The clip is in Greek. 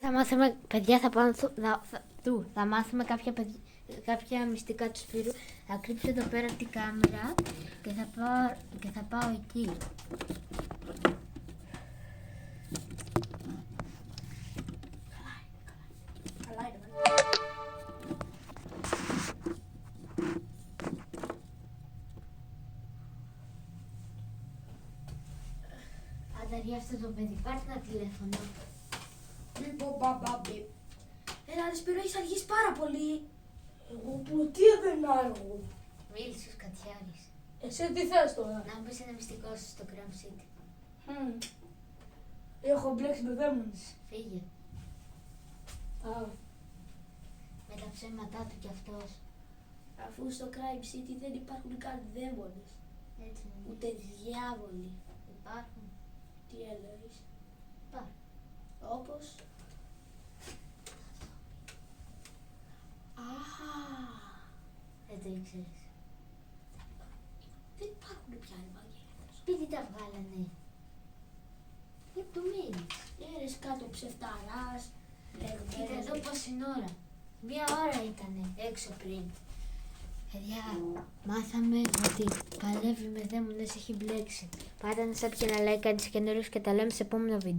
Θα μάθουμε, παιδιά, θα μάθουμε κάποια μυστικά του Σπύρου. Θα κρύψω εδώ πέρα την κάμερα και θα πάω εκεί. Ανταρία, αυτό το παιδί, πάρτε ένα τηλέφωνο. Έλα ρε Σπύρο, έχεις αργήσει πάρα πολύ. Εγώ που τι έπαιρνα εγώ. Μίλησε ο Κατιάρης. Εσύ τι θες τώρα. Να μου πεις ένα μυστικό σου στο Cram City. Έχω μπλέξει με δαίμονες. Φύγε. Με τα ψέματά του κι αυτός. Αφού στο Crime City δεν υπάρχουν καν δαίμονες. Έτσι είναι. Ούτε διάβολοι. Υπάρχουν. Τι έλεγες. Υπάρχουν. Όπως. Δεν το ήξερες. Δεν υπάρχουν πια οι μαγεία. Σπίτι τα βγάλανε. Λεπτομέρειες. Έρες κάτω ψευταράς. Κοίτα εδώ πόση ώρα. 1 ώρα ήτανε έξω πριν. Παιδιά, μάθαμε ότι παλεύει με δαίμονες, έχει μπλέξει. Πάτε να subscribe και να like, κάνεις καινούριους και τα λέμε σε επόμενο βίντεο.